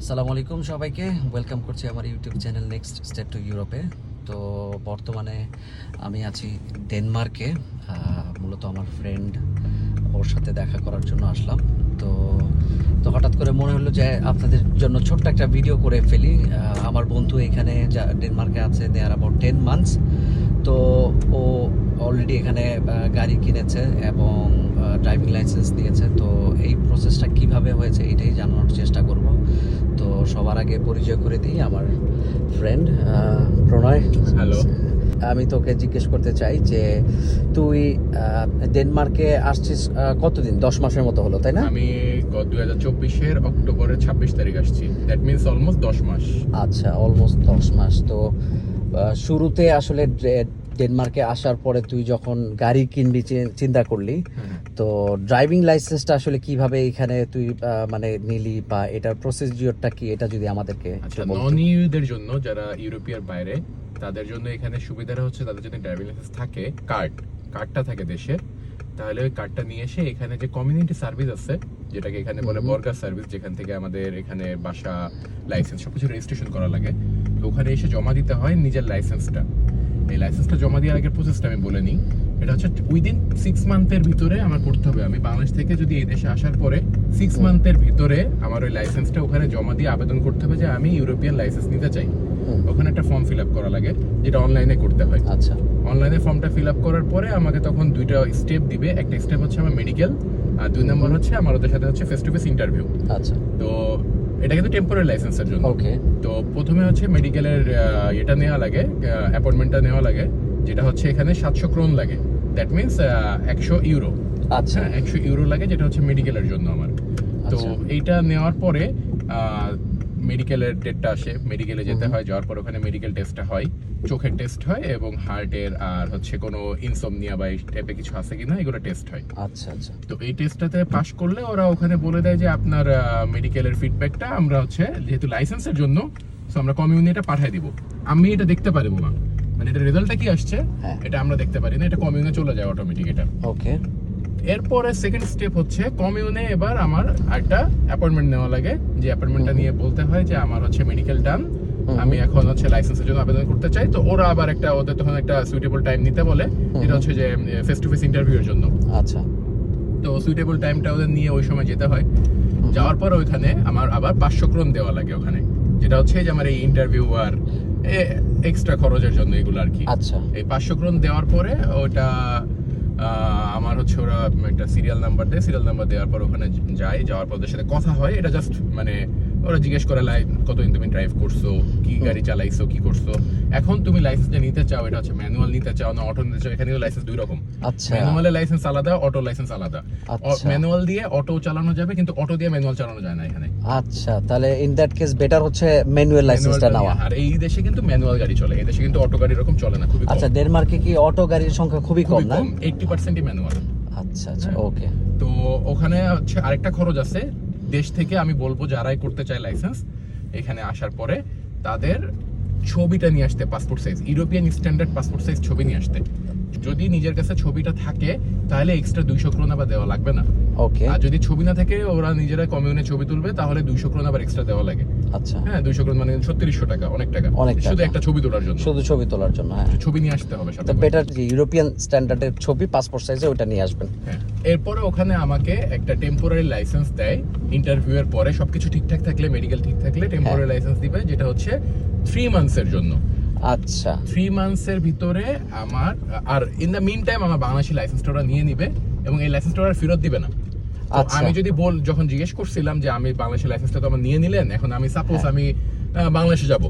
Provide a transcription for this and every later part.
আসসালামু আলাইকুম সবাইকে ওয়েলকাম করছি আমার YouTube channel next step to ইউরোপে। তো বর্তমানে আমি আছি ডেনমার্কে। মূলত আমার ফ্রেন্ড, ওর সাথে দেখা করার জন্য আসলাম। তো তো হঠাৎ করে মনে হলো যে আপনাদের জন্য ছোট্ট একটা ভিডিও করে ফেলি। আমার বন্ধু এখানে যা ডেনমার্কে আছে, দে আর অ্যাবাউট 10 মান্থস। তো ও অলরেডি এখানে গাড়ি কিনেছে এবং ড্রাইভিং লাইসেন্স নিয়েছে। তো এই প্রসেসটা কিভাবে হয়েছে এটাই জানানোর চেষ্টা করব। তো সবার আগে পরিচয় করে দিই, আমার ফ্রেন্ড প্রণয়। হ্যালো। আমি তোকে জিজ্ঞেস করতে চাই যে তুই ডেনমার্কে আসছিস কতদিন? 10 মাসের মতো হলো, তাই না? আমি 2024-এর অক্টোবরের 26 তারিখ আসছি। দ্যাট মিন্স অলমোস্ট 10 মাস। আচ্ছা, অলমোস্ট 10 মাস। তো শুরুতে আসলে ডেনমার্কে আসার পরে তুই যখন গাড়ি কিনবি চিন্তা করলি, তো ড্রাইভিং লাইসেন্সটা আসলে কিভাবে এখানে তুই মানে নিলি, বা এটার প্রসিডিওরটা কি, এটা যদি আমাদেরকে আচ্ছা, নন ইউদের জন্য, যারা ইউরোপিয়ার বাইরে, তাদের জন্য এখানে সুবিধাটা হচ্ছে তাদের যদি ড্রাইভিং লাইসেন্স থাকে, কার্ডটা থাকে দেশের, তাহলে ওই কার্ডটা নিয়ে এসে এখানে যে কমিউনিটি সার্ভিস আছে, যেটাকে এখানে বলে বর্গার সার্ভিস, যেখান থেকে আমাদের এখানে বাসা, লাইসেন্স সবকিছু রেজিস্ট্রেশন করা লাগে, তো ওখানে এসে জমা দিতে হয় নিজের লাইসেন্সটা। এই লাইসেন্সটা জমা দেওয়ার আগের প্রসেসটা আমি বলে নিই। এটা হচ্ছে উইদিন 6 মান্থের ভিতরে আমার করতে হবে। আমি বাংলাদেশ থেকে যদি এই দেশে আসার পরে 6 মান্থের ভিতরে আমার ওই লাইসেন্সটা ওখানে জমা দিয়ে আবেদন করতে হবে যে আমি ইউরোপিয়ান লাইসেন্স নিতে চাই। ওখানে একটা ফর্ম ফিল আপ করা লাগে, যেটা অনলাইনে করতে হয়। আচ্ছা, অনলাইনে ফর্মটা ফিল আপ করার পরে আমাকে তখন দুইটা স্টেপ দিবে। একটা স্টেপ হচ্ছে আমার মেডিকেল, আর 2 নম্বর হচ্ছে আমার ওদের সাথে হচ্ছে ফেস টু ফেস ইন্টারভিউ। আচ্ছা, তো এটা কিন্তু টেম্পোরারি লাইসেন্সের জন্য। ওকে। তো প্রথমে হচ্ছে মেডিকেলের এটা নেওয়া লাগে, অ্যাপয়েন্টমেন্টটা নেওয়া লাগে, যেটা হচ্ছে এখানে 700 ক্রোন লাগে। That means 100 euro. আচ্ছা, 100 ইউরো লাগে, যেটা হচ্ছে মেডিকেলের জন্য আমার। তো আচ্ছা। এইটা নেওয়ার পরে মেডিকেলের ডেটটা আসে, মেডিকেলে যেতে হয়। যাওয়ার পর ওখানে মেডিকেল টেস্টটা হয়, চোখের টেস্ট হয় এবং হার্টের, আর হচ্ছে কোনো ইনসোমনিয়া বা এই টাইপের কিছু আছে কিনা এগুলো টেস্ট হয়। আচ্ছা, আচ্ছা। তো এই টেস্টটাতে পাশ করলে ওরা ওখানে বলে দেয় যে আপনার মেডিকেলের ফিডব্যাকটা আমরা হচ্ছে, যেহেতু লাইসেন্সের জন্য, সো আমরা কমিউনিটা পাঠিয়ে দিব। আমি এটা দেখতে পারবো না, মানে এটা রেজাল্টটা কি আসছে হ্যাঁ। এটা আমরা দেখতে পারি না, এটা কমিউনে চলে যায় অটোমেটিক এটা। ওকে। এরপরে সেকেন্ড স্টেপ হচ্ছে কমিউনে এবার আমার একটা অ্যাপয়েন্টমেন্ট নেওয়া লাগে, যে অ্যাপয়েন্টমেন্টটা নিয়ে বলতে হয় যে আমার হচ্ছে মেডিকেল ডান, আমি এখন হচ্ছে লাইসেন্সের জন্য আবেদন করতে চাই। তো ওরা আবার ওদের তখন একটা সুইটেবল টাইম নিতে বলে, যেটা হচ্ছে যে ফেস টু ফেস ইন্টারভিউর জন্য। আচ্ছা। তো সুইটেবল টাইমটা ওদের নিয়ে ওই সময় যেতে হয়। যাওয়ার পর ওইখানে আমার আবার 500 ক্রোন দেওয়া লাগে ওখানে, যেটা হচ্ছে যে আমার এই ইন্টারভিউ আর এক্সট্রা খরচের জন্য এগুলো আর কি। আচ্ছা। এই 500 ক্রোন দেওয়ার পরে ওটা আমার হচ্ছে ওরা একটা সিরিয়াল নাম্বার দেয়, সিরিয়াল নাম্বার দেওয়ার পর ওখানে যাওয়ার পর ওদের সাথে কথা হয়। এটা জাস্ট মানে ওরা জিজ্ঞেস করে কতদিন তুমি ড্রাইভ করছো, কি গাড়ি চালাইছো, কি করছো, এখন তুমি লাইসেন্সটা নিতে চাও, এটা হচ্ছে ম্যানুয়াল নিতে চাও না অটো নিতে চাও। এখানে লাইসেন্স দুই রকম, আচ্ছা, ম্যানুয়ালের লাইসেন্স আলাদা, অটো লাইসেন্স আলাদা। আচ্ছা। ম্যানুয়াল দিয়ে অটো চালানো যাবে, কিন্তু অটো দিয়ে ম্যানুয়াল চালানো যায় না এখানে। আচ্ছা, তাহলে ইন দ্যাট কেস বেটার হচ্ছে ম্যানুয়াল লাইসেন্সটা নেওয়া। আর এই দেশে কিন্তু ম্যানুয়াল গাড়ি চলে, এই দেশে কিন্তু অটো গাড়ি এরকম চলে না, খুবই কম। আচ্ছা, ডেনমার্কে কি অটো গাড়ির সংখ্যা খুবই কম না? 80%ই ম্যানুয়াল। আচ্ছা, আচ্ছা, ওকে। তো ওখানে হচ্ছে আরেকটা খরচ আছে দেশ থেকে, আমি বলবো যারাই করতে চায় লাইসেন্স এখানে আসার পরে, তাদের ছবিটা নিয়ে আসতে, passport size, European standard passport size ছবি নিয়ে আসতে। যদি নিজের কাছে ছবিটা থাকে তাহলে এক্সট্রা 200 ক্রোন আবার দেওয়া লাগবে না। ওকে। আর যদি ছবি না থাকে, ওরা নিজেরা কমিউনে ছবি তুলবে, তাহলে 200 ক্রোন আবার এক্সট্রা দেওয়া লাগে। আচ্ছা, হ্যাঁ, 200 ক্রোন মানে 3600 টাকা, অনেক টাকা, অনেক টাকা। শুধু একটা ছবি তোলার জন্য, শুধু ছবি তোলার জন্য। হ্যাঁ, ছবি নিয়ে আসতে হবে সাথে তো করে। বেটার যে ইউরোপিয়ান স্ট্যান্ডার্ডের ছবি পাসপোর্ট সাইজে ওটা নিয়ে আসবেন। হ্যাঁ, এরপরে ওখানে আমাকে একটা টেম্পোরারি লাইসেন্স দেয়। ইন্টারভিউ এর পরে সবকিছু ঠিকঠাক থাকলে, মেডিকেল ঠিক থাকলে টেম্পোরারি লাইসেন্স দিবে, যেটা হচ্ছে 3 মান্থসের জন্য। আচ্ছা, 3 মান্থসের ভিতরে আমার, আর ইন দ্য মিন টাইম আমার বাংলাদেশি লাইসেন্সটা ওরা নিয়ে নিবে এবং এই লাইসেন্সটা ওরা ফেরত দিবে না। আচ্ছা। আমি যদি যখন জিজ্ঞেস করছিলাম যে আমি বাংলাদেশি লাইসেন্সটা তো আমার নিয়ে নিলেন, এখন আমি সাপোজ আমি বাংলাদেশে যাব,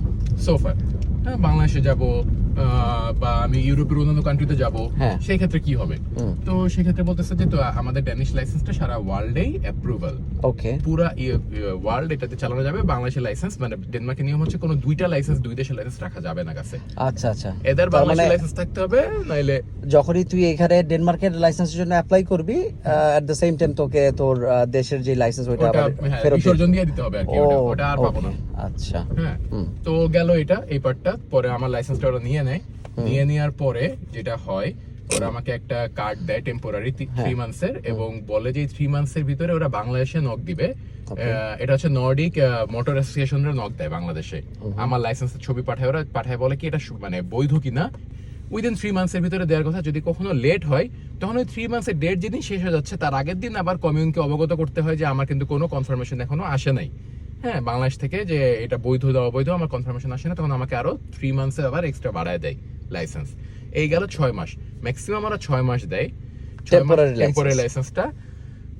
সোফার বাংলাদেশে যাব, বা আমি ইউরোপের অন্যান্য কান্ট্রিতে যাব, সেই ক্ষেত্রে কি হবে? তো সেই ক্ষেত্রে বলতেছে যে তো আমাদের ড্যানিশ লাইসেন্সটা সারা ওয়ার্ল্ডেই অ্যাপ্রুভাল, ওকে। পুরা ওয়ার্ল্ড এটাতে চালানো যাবে। বাংলাদেশের লাইসেন্স, মানে ডেনমার্কের নিয়ম হচ্ছে কোনো দুইটা লাইসেন্স, দুই দেশের লাইসেন্স রাখা যাবে না কাছে। আচ্ছা, আচ্ছা। এদের বাংলাদেশের লাইসেন্স থাকতে হবে, নাইলে যখনই তুই এখানে ডেনমার্কের লাইসেন্সের জন্য অ্যাপ্লাই করবি, এট দ্য সেম টাইম তোকে তোর দেশের যে লাইসেন্স ওটা আবার ফেরত বিসর্জন দিয়ে দিতে হবে আর কি, ওটা আর পাবো না। আচ্ছা, হ্যাঁ, তো গেল এটা, এই পার্টটা। পরে আমার লাইসেন্সটা ওরা নিয়ে নেয়, নিয়ে নেওয়ার পরে যেটা হয়, ওরা আমাকে একটা কার্ড দেয় টেম্পোরারি হ্যাঁ। 3 মান্থসের, এবং বলে যে 3 মান্থসের ভিতরে ওরা বাংলাদেশে নক দিবে। এটা হচ্ছে নর্ডিক মোটর অ্যাসোসিয়েশনের নক দেয় বাংলাদেশে। আমার লাইসেন্সের ছবি পাঠায়, ওরা পাঠায় বলে কি এটা মানে বৈধ কিনা। উইদিন 3 মান্থসের ভিতরে দেওয়ার কথা। যদি কখনো লেট হয় তখন ওই 3 মান্থসের ডেট যেদিন শেষ হয়ে যাচ্ছে তার আগের দিন আবার কমিউনকে অবগত করতে হয় যে আমার কিন্তু কোনো কনফার্মেশন এখনো আসে নাই, হ্যাঁ, বাংলাদেশ থেকে যে এটা বৈধ দেওয়া অবৈধ আমার কনফার্মেশন আসে না। তখন আমাকে আরো 3 মান্থসে আবার এক্সট্রা বাড়ায় দেয় লাইসেন্স। এই গেল 6 মাস, ম্যাক্সিমাম ওরা 6 মাস দেয় টেম্পোরারি লাইসেন্সটা।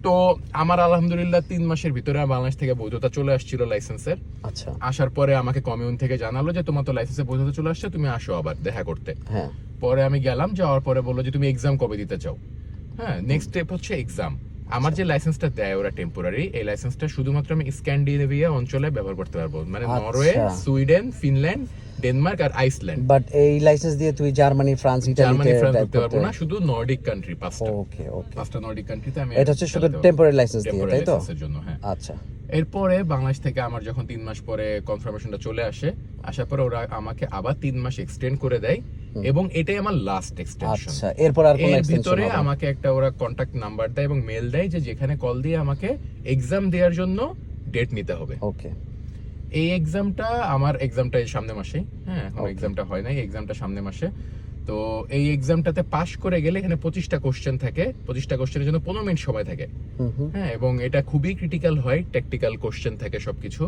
তো আমার আলহামদুলিল্লাহ 3 মাসের ভিতরে বাংলাদেশ থেকে বৈধতা চলে আসছিল লাইসেন্সের। আচ্ছা। আসার পরে আমাকে কমিউন থেকে জানালো যে তোমার তো লাইসেন্সের বৈধতা চলে আসছে, তুমি আসো আবার দেখা করতে। হ্যাঁ। পরে আমি গেলাম, যাওয়ার পরে বললো যে তুমি এক্সাম কবে দিতে চাও। হ্যাঁ, নেক্সট স্টেপ হচ্ছে এক্সাম। আমার যে লাইসেন্সটা দেয় ওরা টেম্পোরারি, এই লাইসেন্সটা শুধুমাত্র আমি স্ক্যান্ডিনেভিয়া অঞ্চলে ব্যবহার করতে পারবো, মানে নরওয়ে, সুইডেন, ফিনল্যান্ড, ডেনমার্ক আর আইসল্যান্ড। বাট এই লাইসেন্স দিয়ে তুই জার্মানি, ফ্রান্স, ইতালিতে ঢুকতে পারবো না, শুধু নর্ডিক কান্ট্রি পাঁচটা। ওকে ওকে। পাঁচটা নর্ডিক কান্ট্রিতে আমি। এটা হচ্ছে শুধু টেম্পোরারি লাইসেন্স দিয়ে, তাই তো? জন্য, হ্যাঁ। আচ্ছা। এরপরে বাংলাদেশ থেকে আমার যখন 3 মাস পরে কনফার্মেশনটা চলে আসে, আসার পরে ওরা আমাকে আবার 3 মাস এক্সটেন্ড করে দেয়, এবং এটাই আমার লাস্ট এক্সটেনশন। আচ্ছা, এরপর আর কোনো এর এক্সটেনশন ভিতরে হবে না? আমাকে একটা ওরা কন্টাক্ট নাম্বার দেয় এবং মেল দেয় যে যেখানে কল দিয়ে আমাকে এক্সাম দেওয়ার জন্য ডেট নিতে হবে। ওকে। এই এক্সামটা সামনে মাসে, হ্যাঁ, এখন এক্সামটা হয় নাই, এক্সামটা সামনে মাসে। তো এই এক্সামটাতে পাশ করে গেলে এখানে 25টা কোশ্চেন থাকে, 25টা কোশ্চেনের জন্য 15 মিনিট সময় থাকে, হ্যাঁ, এবং এটা খুবই ক্রিটিক্যাল হয়, টেকনিক্যাল কোশ্চেন থাকে সবকিছু।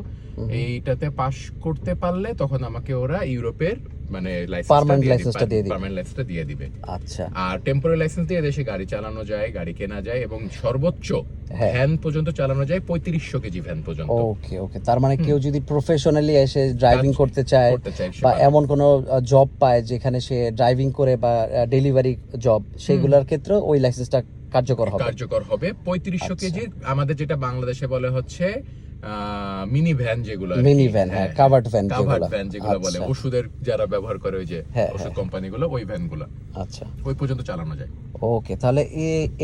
এইটাতে পাশ করতে পারলে তখন আমাকে ওরা ইউরোপের মানে পার্মানেন্ট লাইসেন্সটা দিয়ে দিবে। আচ্ছা। আর টেম্পোরারি লাইসেন্স দিয়ে দেশে গাড়ি চালানো যায়, গাড়ি কেনা যায়, এবং সর্বোচ্চ ভ্যান পর্যন্ত চালানো যায়, 3500 কেজি ভ্যান পর্যন্ত। ওকে ওকে। তার মানে কেউ যদি প্রফেশনালি এসে ড্রাইভিং করতে চায় বা এমন কোনো জব পায় যেখানে সে ড্রাইভিং করে বা ডেলিভারি জব, সেগুলোর ক্ষেত্রে ওই লাইসেন্সটা কার্যকর হবে। 3500 কেজি, আমাদের যেটা বাংলাদেশে বলে হচ্ছে মিনি ভ্যান, যেগুলো মিনি ভ্যান, হ্যাঁ, কাভার্ড ভ্যান যেগুলো বলে, ওষুধের যারা ব্যবহার করে ওই যে ওষুধ কোম্পানিগুলো, ওই ভ্যানগুলো। আচ্ছা, ওই পর্যন্ত চালানো যায়। ওকে। তাহলে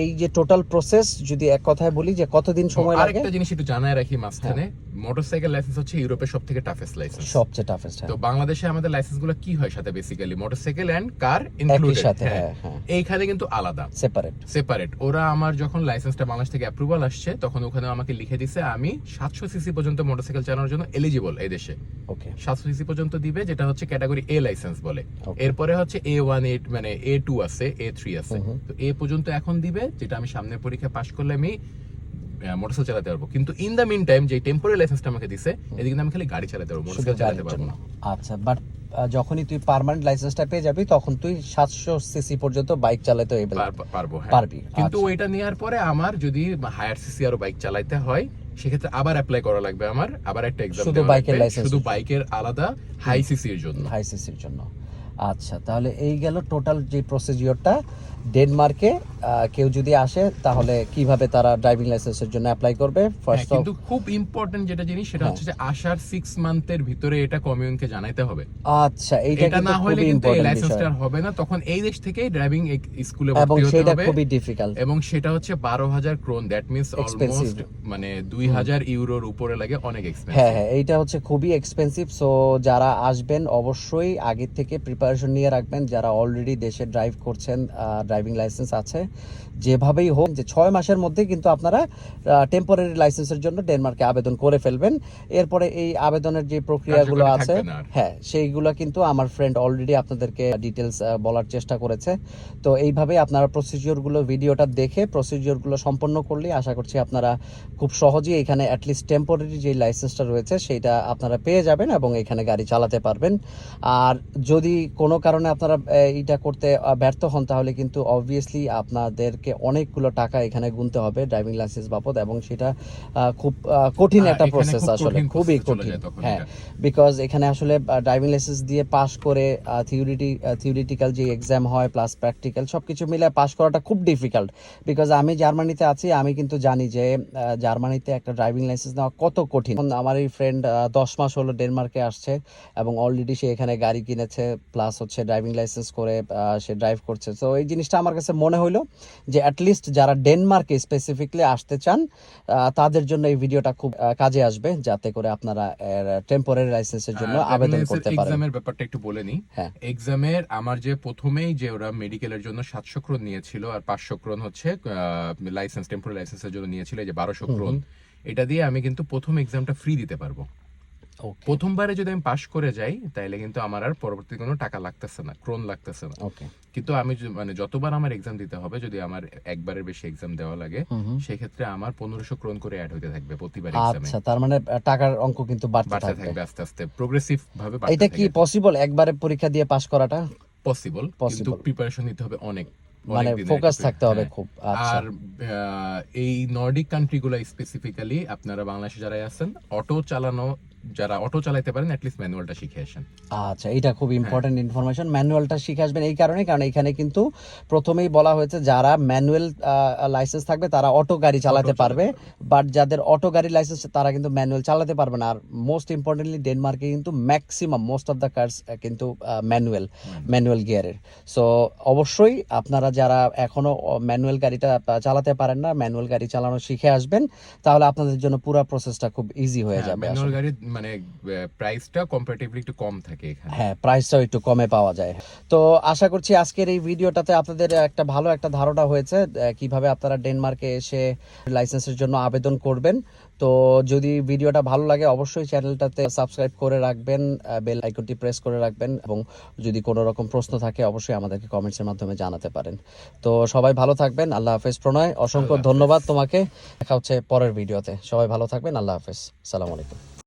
এই যে টোটাল প্রসেস যদি এক কথায় বলি যে কতদিন সময় লাগে? আরেকটা জিনিস একটু জানায় রাখি মাঝখানে, মোটরসাইকেল লাইসেন্স হচ্ছে ইউরোপের সবথেকে টাফেস্ট লাইসেন্স, সবচেয়ে টাফেস্ট। তো বাংলাদেশে আমাদের লাইসেন্সগুলো কি হয় সাথে, basically motorcycle and car included, হ্যাঁ, এইখানে কিন্তু আলাদা, সেপারেট। ওরা আমার যখন লাইসেন্সটা বাংলাদেশ থেকে অ্যাপ্রুভাল আসছে তখন ওখানে আমাকে লিখে দিছে আমি 700 সিসি পর্যন্ত মোটরসাইকেল চালানোর জন্য এলিজিবল এই দেশে। ওকে, 700 সিসি পর্যন্ত দিবে, যেটা হচ্ছে ক্যাটাগরি এ লাইসেন্স বলে। এরপরে হচ্ছে A1, মানে A2 আছে, A3 আছে, তো এ পর্যন্ত এখন দিবে, যেটা আমি সামনের পরীক্ষা পাশ করলে আমি মোটরসাইকেল চালাতে পারবো। কিন্তু ইন দা মিন টাইম যে টেম্পোরারি লাইসেন্সটা আমাকে দিছে, এদিকে আমি খালি গাড়ি চালাতে পারবো, মোটরসাইকেল চালাতে পারবো না। আচ্ছা, বাট যখনই তুই পার্মানেন্ট লাইসেন্সটা পেয়ে যাবি তখন তুই 700 সিসি পর্যন্ত বাইক চালাতে পারবি। কিন্তু ওইটা নেওয়ার পরে আমার যদি হায়ার সিসি আরো বাইক চালাতে হয়, সেক্ষেত্রে আবার অ্যাপ্লাই করা লাগবে, আমার আবার একটা এক্সাম শুধু বাইকের লাইসেন্স, শুধু বাইকের আলাদা হাই সিসির জন্য। আচ্ছা, তাহলে এই গেল টোটাল যে প্রসিজিওরটা। ডেনমার্কে কেউ যদি আসে তাহলে কিভাবে তারা ড্রাইভিং লাইসেন্সের জন্য অ্যাপ্লাই করবে? ফার্স্ট কিন্তু খুব ইম্পর্টেন্ট যেটা জিনিস সেটা হচ্ছে যে আসার 6 মান্থের ভিতরে এটা কমিউনকে জানাইতে হবে। আচ্ছা, এটা না হলে কিন্তু এই লাইসেন্সটা হবে না, তখন এই দেশ থেকেই ড্রাইভিং স্কুলে ভর্তি হতে হবে, এবং সেটা খুবই ডিফিকাল্ট, এবং সেটা হচ্ছে 12,000 ক্রোন, দ্যাট মিন্স অলমোস্ট মানে 2,000 ইউরোর উপরে লাগে, অনেক এক্সপেন্সিভ। হ্যাঁ, এইটা হচ্ছে খুবই এক্সপেন্সিভ। সো যারা আসবেন অবশ্যই আগে থেকে প্রিপারেশন নিয়ে রাখবেন, যারা অলরেডি দেশে ড্রাইভ করছেন, ড্রাইভিং লাইসেন্স আছে, যেভাবেই হোক যে 6 মাসের মধ্যে কিন্তু আপনারা টেম্পোরারি লাইসেন্সের জন্য ডেনমার্কে আবেদন করে ফেলবেন। এরপরে এই আবেদনের যে প্রক্রিয়াগুলো আছে, হ্যাঁ, সেইগুলো কিন্তু আমার ফ্রেন্ড অলরেডি আপনাদেরকে ডিটেলস বলার চেষ্টা করেছে। তো এইভাবেই আপনারা প্রসিজিওরগুলো, ভিডিওটা দেখে প্রসিজিওরগুলো সম্পন্ন করলে আশা করছি আপনারা খুব সহজেই এখানে অ্যাটলিস্ট টেম্পোরারি যে লাইসেন্সটা রয়েছে সেইটা আপনারা পেয়ে যাবেন এবং এখানে গাড়ি চালাতে পারবেন। আর যদি কোনো কারণে আপনারা এইটা করতে ব্যর্থ হন তাহলে কিন্তু অবভিয়াসলি আপনাদেরকে অনেকগুলো টাকা এখানে গুনতে হবে ড্রাইভিং লাইসেন্স বাবদ, এবং সেটা খুব কঠিন একটা প্রসেস, আসলে খুবই কঠিন। হ্যাঁ, বিকজ এখানে আসলে ড্রাইভিং লাইসেন্স দিয়ে পাস করে থিওরিটিক্যাল যে এক্সাম হয় প্লাস প্র্যাকটিক্যাল সবকিছু মিলে পাস করাটা খুব ডিফিকাল্ট। বিকজ আমি জার্মানিতে আছি, আমি কিন্তু জানি যে জার্মানিতে একটা ড্রাইভিং লাইসেন্স নেওয়া কত কঠিন। আমার এই ফ্রেন্ড 10 মাস হলো ডেনমার্কে আসছে এবং অলরেডি সে এখানে গাড়ি কিনেছে, প্লাস প্লাস হচ্ছে ড্রাইভিং লাইসেন্স করে সে ড্রাইভ করছে। তো এই জিনিসটা আমার কাছে মনে হইলো যে অ্যাটলিস্ট যারা ডেনমার্কে স্পেসিফিকলি আসতে চান তাদের জন্য এই ভিডিওটা খুব কাজে আসবে, যাতে করে আপনারা টেম্পোরারি লাইসেন্সের জন্য আবেদন করতে পারেন। এক্সামের ব্যাপারটা একটু বলে নিই। হ্যাঁ। এক্সামের আমার যে প্রথমেই যে ওরা মেডিকেলের জন্য 700 ক্রোন নিয়েছিল আর 500 ক্রোন হচ্ছে লাইসেন্স টেম্পোরারি লাইসেন্সের জন্য নিয়েছিল, এই যে 1200 ক্রোন, এটা দিয়ে আমি কিন্তু প্রথম এক্সামটা ফ্রি দিতে পারবো। প্রথমবারে যদি আমি পাশ করে যাই তাহলে কিন্তু আমার আর পরবর্তী কোনো টাকা লাগতেছে না, ক্রোন লাগতেছে না। কিন্তু আমি মানে যতবার আমার এক্সাম দিতে হবে, যদি আমার একবারের বেশি এক্সাম দেওয়া লাগে সেক্ষেত্রে আমার 1500 ক্রোন করে অ্যাড হতে থাকবে প্রতিবার এক্সামে। আচ্ছা, তার মানে টাকার অঙ্ক কিন্তু বাড়তে থাকবে আস্তে আস্তে প্রোগ্রেসিভ ভাবে বাড়তে থাকবে। এটা কি পসিবল একবারে পরীক্ষা দিয়ে পাস করাটা? পসিবল, কিন্তু প্রিপারেশন নিতে হবে অনেক, মানে ফোকাস থাকতে হবে খুব। আর এই নর্ডিক কান্ট্রিগুলো স্পেসিফিক্যালি আপনারা বাংলাদেশে যারা আছেন যারা অটো চালাতে পারেন অ্যাটলিস্ট ম্যানুয়ালটা শিখে আসেন। আচ্ছা, এটা খুব ইম্পর্টেন্ট ইনফরমেশন। ম্যানুয়ালটা শিখে আসবেন এই কারণে, কারণ এখানে কিন্তু প্রথমেই বলা হয়েছে যারা ম্যানুয়াল লাইসেন্স থাকবে তারা অটো গাড়ি চালাতে পারবে, বাট যাদের অটো গাড়ি লাইসেন্স তারা কিন্তু ম্যানুয়াল চালাতে পারবে না। আর মোস্ট ইম্পর্টেন্টলি ডেনমার্কে কিন্তু maximum most of the cars কিন্তু ম্যানুয়াল গিয়ারের। সো অবশ্যই আপনারা যারা এখনো ম্যানুয়াল গাড়িটা চালাতে পারেন না, ম্যানুয়াল গাড়ি চালানো শিখে আসবেন, তাহলে আপনাদের জন্য পুরো প্রসেসটা খুব ইজি হয়ে যাবে। ম্যানুয়াল গাড়ি মানে প্রাইসটা কম্পারেটিভলি একটু কম থাকে এখানে। হ্যাঁ, প্রাইসটাও একটু কমে পাওয়া যায়। তো আশা করছি আজকের এই ভিডিওটাতে আপনাদের একটা ভালো একটা ধারণা হয়েছে কিভাবে আপনারা ডেনমার্কে এসে লাইসেন্সের জন্য আবেদন করবেন। তো যদি ভিডিওটা ভালো লাগে অবশ্যই চ্যানেলটাতে সাবস্ক্রাইব করে রাখবেন, বেল আইকনটি প্রেস করে রাখবেন, এবং যদি কোনো রকম প্রশ্ন থাকে অবশ্যই আমাদেরকে কমেন্টসের মাধ্যমে জানাতে পারেন। তো সবাই ভালো থাকবেন। আল্লাহ হাফেজ। প্রণয়, অসংখ্য ধন্যবাদ তোমাকে। দেখা হচ্ছে পরের ভিডিওতে। সবাই ভালো থাকবেন। আল্লাহ হাফেজ। আসসালামু আলাইকুম।